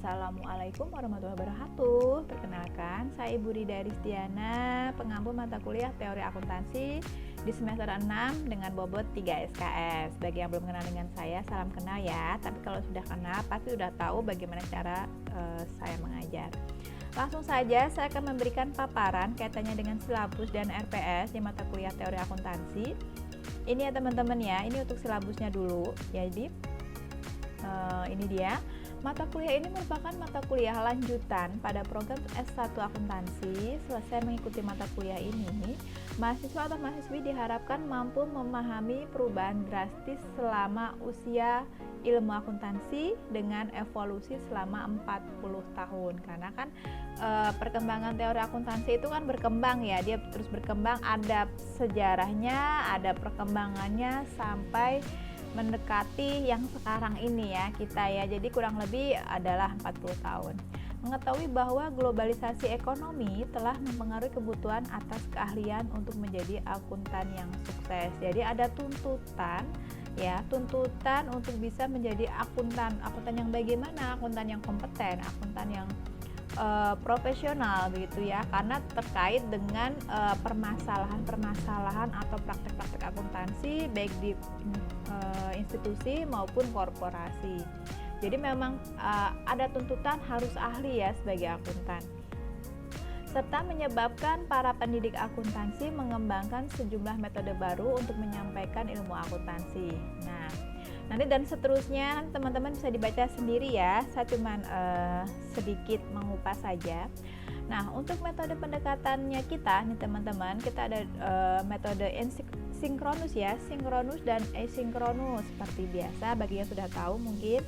Assalamualaikum warahmatullahi wabarakatuh. Perkenalkan, saya Ibu Rida Ristiana, pengampu mata kuliah Teori Akuntansi di semester 6 dengan bobot 3 SKS. Bagi yang belum kenal dengan saya, salam kenal ya. Tapi kalau sudah kenal, pasti sudah tahu bagaimana cara saya mengajar. Langsung saja, saya akan memberikan paparan kaitannya dengan silabus dan RPS di mata kuliah Teori Akuntansi. Ini ya teman-teman ya, ini untuk silabusnya dulu. Jadi, ini dia. Mata kuliah ini merupakan mata kuliah lanjutan pada program S1 Akuntansi. Selesai mengikuti mata kuliah ini, mahasiswa atau mahasiswi diharapkan mampu memahami perubahan drastis selama usia ilmu akuntansi dengan evolusi selama 40 tahun. Karena kan perkembangan teori akuntansi itu kan berkembang ya, dia terus berkembang, ada sejarahnya, ada perkembangannya sampai mendekati yang sekarang ini ya kita ya. Jadi kurang lebih adalah 40 tahun. Mengetahui bahwa globalisasi ekonomi telah mempengaruhi kebutuhan atas keahlian untuk menjadi akuntan yang sukses. Jadi ada tuntutan ya, tuntutan untuk bisa menjadi akuntan yang bagaimana? Akuntan yang kompeten, akuntan yang profesional begitu ya, karena terkait dengan permasalahan-permasalahan atau praktek-praktek akuntansi baik di institusi maupun korporasi. Jadi memang ada tuntutan harus ahli ya sebagai akuntan, serta menyebabkan para pendidik akuntansi mengembangkan sejumlah metode baru untuk menyampaikan ilmu akuntansi. Nah, nanti dan seterusnya teman-teman bisa dibaca sendiri ya, saya cuman sedikit mengupas saja. Nah, untuk metode pendekatannya kita nih teman-teman, kita ada metode sinkronus ya, sinkronus dan asinkronus. Seperti biasa bagi yang sudah tahu mungkin,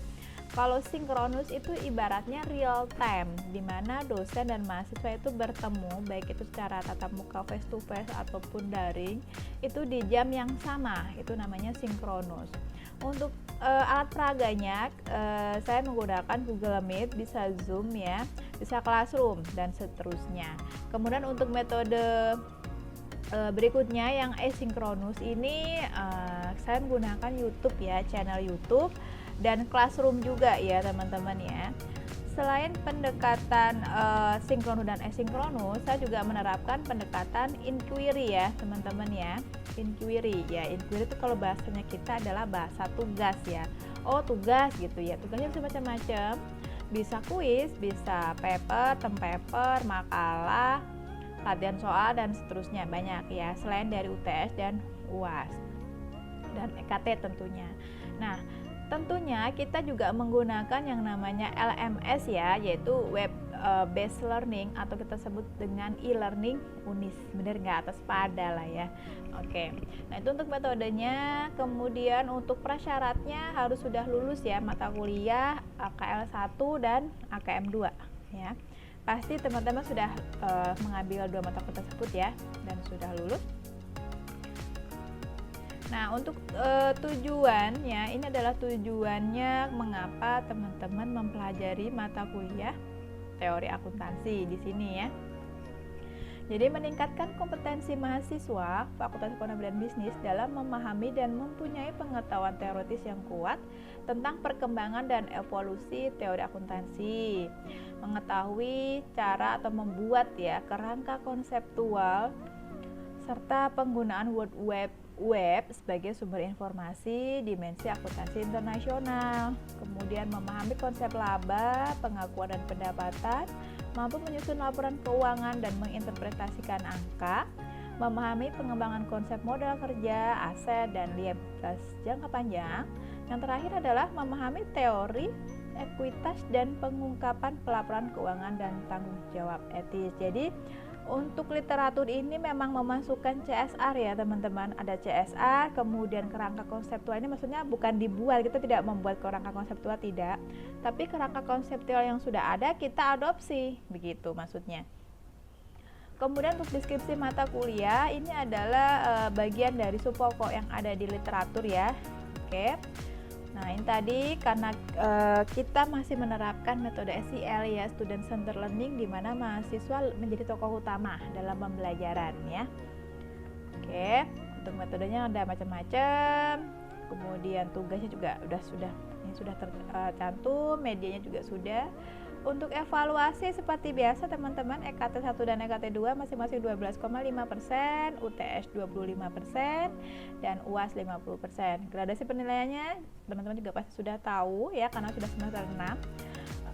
kalau sinkronus itu ibaratnya real time, di mana dosen dan mahasiswa itu bertemu, baik itu secara tatap muka face to face ataupun daring, itu di jam yang sama, itu namanya sinkronus. Untuk alat peraganya, saya menggunakan Google Meet, bisa Zoom ya, bisa Classroom dan seterusnya. Kemudian untuk metode berikutnya yang asinkronus ini, saya menggunakan YouTube ya, channel YouTube dan Classroom juga ya teman-teman ya. Selain pendekatan sinkronus dan asinkronus, saya juga menerapkan pendekatan inquiry ya teman-teman ya. Inquiry ya, inquiry itu kalau bahasanya kita adalah bahasa tugas ya. Oh tugas gitu ya, tugasnya bisa macam-macam, bisa kuis, bisa paper, term paper, makalah, latihan soal dan seterusnya, banyak ya, selain dari UTS dan UAS dan EKT tentunya. Nah, tentunya kita juga menggunakan yang namanya LMS ya, yaitu web based learning atau kita sebut dengan e-learning UNIS. Bener nggak? Atas pada lah ya. Oke. Nah, itu untuk metodenya. Kemudian untuk prasyaratnya harus sudah lulus ya mata kuliah AKL 1 dan AKM 2 ya. Pasti teman-teman sudah mengambil dua mata kuliah tersebut ya dan sudah lulus. Nah, untuk tujuannya, ini adalah tujuannya mengapa teman-teman mempelajari mata kuliah teori akuntansi di sini ya. Jadi meningkatkan kompetensi mahasiswa Fakultas Ekonomi dan Bisnis dalam memahami dan mempunyai pengetahuan teoritis yang kuat tentang perkembangan dan evolusi teori akuntansi, mengetahui cara atau membuat ya kerangka konseptual serta penggunaan World Web sebagai sumber informasi dimensi akuntansi internasional, kemudian memahami konsep laba, pengakuan dan pendapatan, mampu menyusun laporan keuangan dan menginterpretasikan angka, memahami pengembangan konsep modal kerja, aset, dan liabilitas jangka panjang. Yang terakhir adalah memahami teori ekuitas dan pengungkapan pelaporan keuangan dan tanggung jawab etis. Jadi untuk literatur ini memang memasukkan CSR ya teman-teman, ada CSR, kemudian kerangka konseptual ini maksudnya bukan dibuat, kita tidak membuat kerangka konseptual, tidak, tapi kerangka konseptual yang sudah ada kita adopsi, begitu maksudnya. Kemudian untuk deskripsi mata kuliah, ini adalah bagian dari subpokok yang ada di literatur ya. Oke. Nah, ini tadi karena kita masih menerapkan metode SEL ya, Student Center Learning, di mana mahasiswa menjadi tokoh utama dalam pembelajaran ya. Oke, untuk metodenya ada macam-macam. Kemudian tugasnya juga sudah tercantum, medianya juga sudah. Untuk evaluasi seperti biasa teman-teman, EKT 1 dan EKT 2 masing-masing 12,5%, UTS 25%, dan UAS 50%. Gradasi penilaiannya teman-teman juga pasti sudah tahu ya, karena sudah semester 6.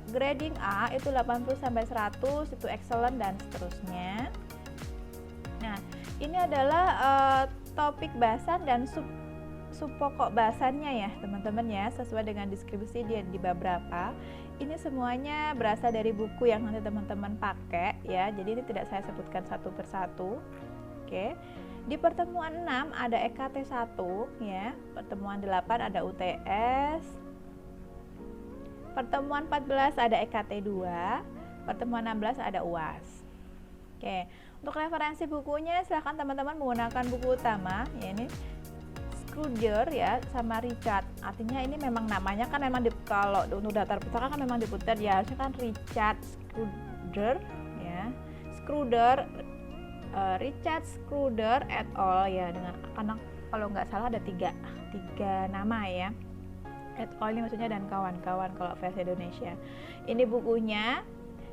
Grading A itu 80 sampai 100, itu excellent dan seterusnya. Nah, ini adalah topik bahasan dan sub pokok bahasannya ya teman-teman ya, sesuai dengan deskripsi di bab berapa. Ini semuanya berasal dari buku yang nanti teman-teman pakai ya, jadi ini tidak saya sebutkan satu persatu. Oke. Di pertemuan 6 ada EKT 1 ya, pertemuan 8 ada UTS, pertemuan 14 ada EKT 2, pertemuan 16 ada UAS. Oke. Untuk referensi bukunya silahkan teman-teman menggunakan buku utama ya, ini Schrödinger ya sama Richard. Artinya ini memang namanya kan memang kalau untuk daftar pustaka kan memang diputar ya, harusnya kan Richard Schrödinger ya. Richard Schrödinger et al ya, dengan karena kalau nggak salah ada tiga nama ya. Et al ini maksudnya dan kawan-kawan kalau versi Indonesia. Ini bukunya.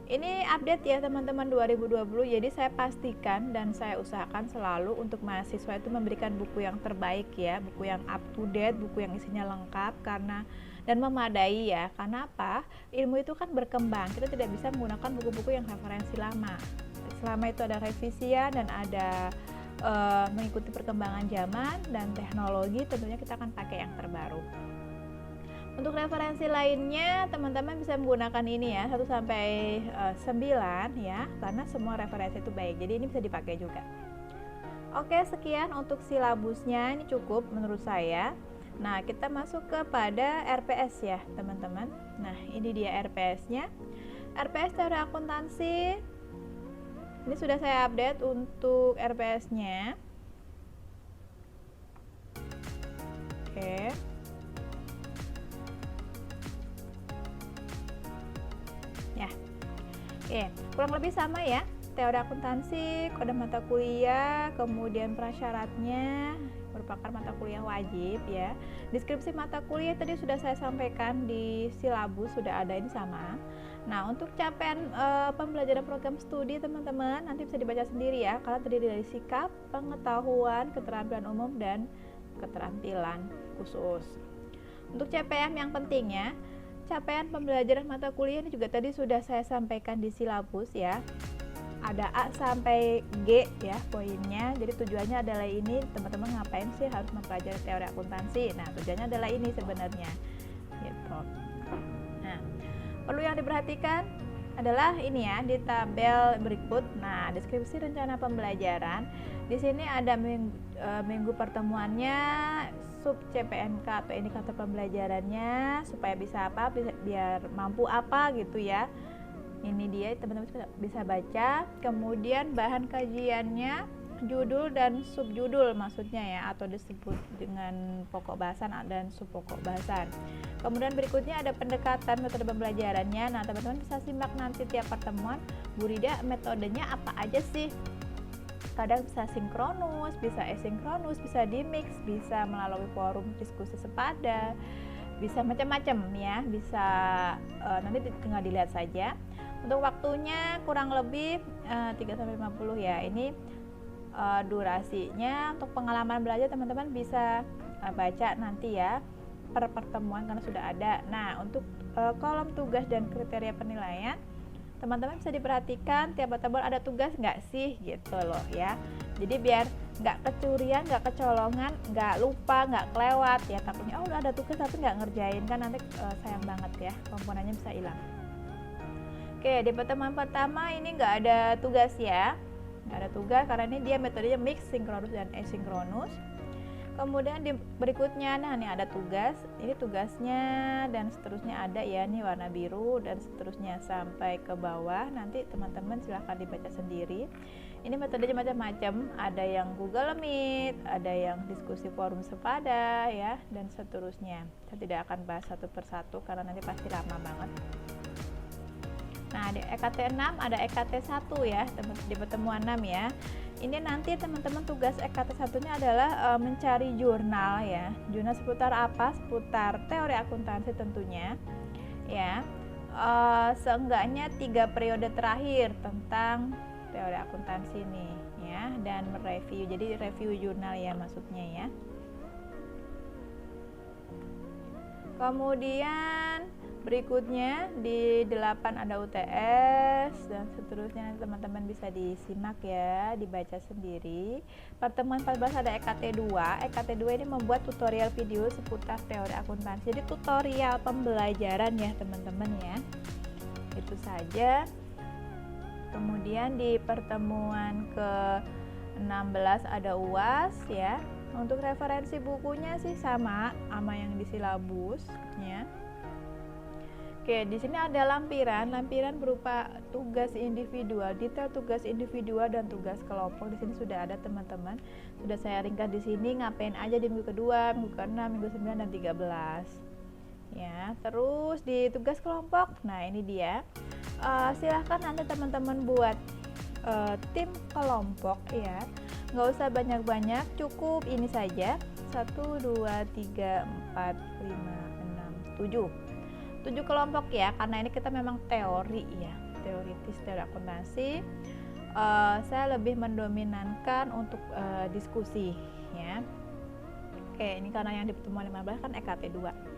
Ini update ya teman-teman 2020, jadi saya pastikan dan saya usahakan selalu untuk mahasiswa itu memberikan buku yang terbaik ya, buku yang up to date, buku yang isinya lengkap karena dan memadai ya. Karena apa? Ilmu itu kan berkembang, kita tidak bisa menggunakan buku-buku yang referensi lama. Selama itu ada revisian dan ada mengikuti perkembangan zaman dan teknologi, tentunya kita akan pakai yang terbaru. Untuk referensi lainnya teman-teman bisa menggunakan ini ya 1 sampai 9 ya, karena semua referensi itu baik, jadi ini bisa dipakai juga. Oke, sekian untuk silabusnya, ini cukup menurut saya. Nah, kita masuk kepada RPS ya teman-teman. Nah, ini dia RPS-nya. RPS teori akuntansi. Ini sudah saya update untuk RPS-nya. Oke. Ya. Oke, kurang lebih sama ya. Teori akuntansi, kode mata kuliah, kemudian prasyaratnya merupakan mata kuliah wajib ya. Deskripsi mata kuliah tadi sudah saya sampaikan di silabus, sudah ada, ini sama. Nah, untuk capaian pembelajaran program studi teman-teman nanti bisa dibaca sendiri ya, karena terdiri dari sikap, pengetahuan, keterampilan umum, dan keterampilan khusus. Untuk CPM yang pentingnya, capaian pembelajaran mata kuliah ini juga tadi sudah saya sampaikan di silabus ya. Ada A sampai G ya poinnya. Jadi tujuannya adalah ini, teman-teman ngapain sih harus mempelajari teori akuntansi? Nah, tujuannya adalah ini sebenarnya. Gitu. Nah, perlu yang diperhatikan adalah ini ya di tabel berikut. Nah, deskripsi rencana pembelajaran. Di sini ada minggu pertemuannya, sub CPNK atau indikator pembelajarannya, supaya bisa apa, biar mampu apa gitu ya. Ini dia teman-teman bisa baca. Kemudian bahan kajiannya, judul dan subjudul maksudnya ya, atau disebut dengan pokok bahasan dan sub pokok bahasan. Kemudian berikutnya ada pendekatan metode pembelajarannya. Nah, teman-teman bisa simak nanti tiap pertemuan. Bu Rida, metodenya apa aja sih? Kadang bisa sinkronus, bisa asinkronus, bisa dimix, bisa melalui forum diskusi sepada, bisa macam-macam ya, bisa nanti tinggal dilihat saja. Untuk waktunya kurang lebih 3-50 ya. Ini durasinya. Untuk pengalaman belajar teman-teman bisa baca nanti ya per pertemuan karena sudah ada. Nah, untuk kolom tugas dan kriteria penilaian, teman-teman bisa diperhatikan tiap tabel ada tugas nggak sih gitu loh ya. Jadi biar nggak kecurian, nggak kecolongan, nggak lupa, nggak kelewat ya. Takutnya udah ada tugas tapi nggak ngerjain, kan nanti sayang banget ya, komponennya bisa hilang. Oke, di pertemuan pertama ini nggak ada tugas ya, nggak ada tugas karena ini dia metodenya mix, sinkronus dan asinkronus. Kemudian di berikutnya, nah ini ada tugas, ini tugasnya dan seterusnya ada ya, nih warna biru dan seterusnya sampai ke bawah. Nanti teman-teman silahkan dibaca sendiri. Ini metodenya macam-macam, ada yang Google Meet, ada yang diskusi forum sepada ya, dan seterusnya. Saya tidak akan bahas satu persatu karena nanti pasti lama banget. Nah, di EKT 6 ada EKT 1 ya, di pertemuan 6 ya. Ini nanti teman-teman tugas EKT 1-nya adalah mencari jurnal ya. Jurnal seputar apa? Seputar teori akuntansi tentunya. Ya. seenggaknya 3 periode terakhir tentang teori akuntansi nih ya, dan mereview. Jadi review jurnal ya maksudnya ya. Kemudian berikutnya di 8 ada UTS dan seterusnya, teman-teman bisa disimak ya, dibaca sendiri. Pertemuan 14 ada EKT 2. EKT 2 ini membuat tutorial video seputar teori akuntansi. Jadi tutorial pembelajaran ya teman-teman ya. Itu saja. Kemudian di pertemuan ke-16 ada UAS ya. Untuk referensi bukunya sih sama yang di silabus ya. Oke, di sini ada lampiran berupa tugas individual, detail tugas individual dan tugas kelompok. Di sini sudah ada teman-teman. Sudah saya ringkas di sini ngapain aja di minggu kedua, minggu ke-6, minggu 9 dan 13. Ya, terus di tugas kelompok. Nah, ini dia. Silahkan nanti teman-teman buat tim kelompok ya. Nggak usah banyak-banyak, cukup ini saja 1, 2, 3, 4, 5, 6, 7 kelompok ya, karena ini kita memang teori ya, teoritis, teori akuntansi. Saya lebih mendominankan untuk diskusi ya. Oke, ini karena yang di pertemuan 15 kan EKT 2.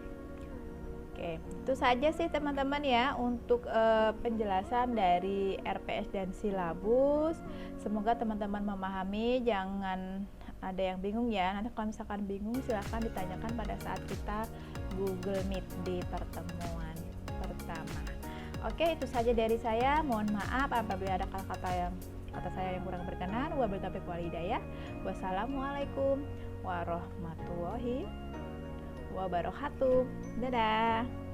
Oke, itu saja sih teman-teman ya untuk penjelasan dari RPS dan silabus. Semoga teman-teman memahami, jangan ada yang bingung ya. Nanti kalau misalkan bingung silahkan ditanyakan pada saat kita Google Meet di pertemuan pertama. Oke, itu saja dari saya. Mohon maaf apabila ada kata saya yang kurang berkenan. Wabillahi taufiq wal hidayah. Wassalamualaikum warahmatullahi wabarakatuh. Dadah.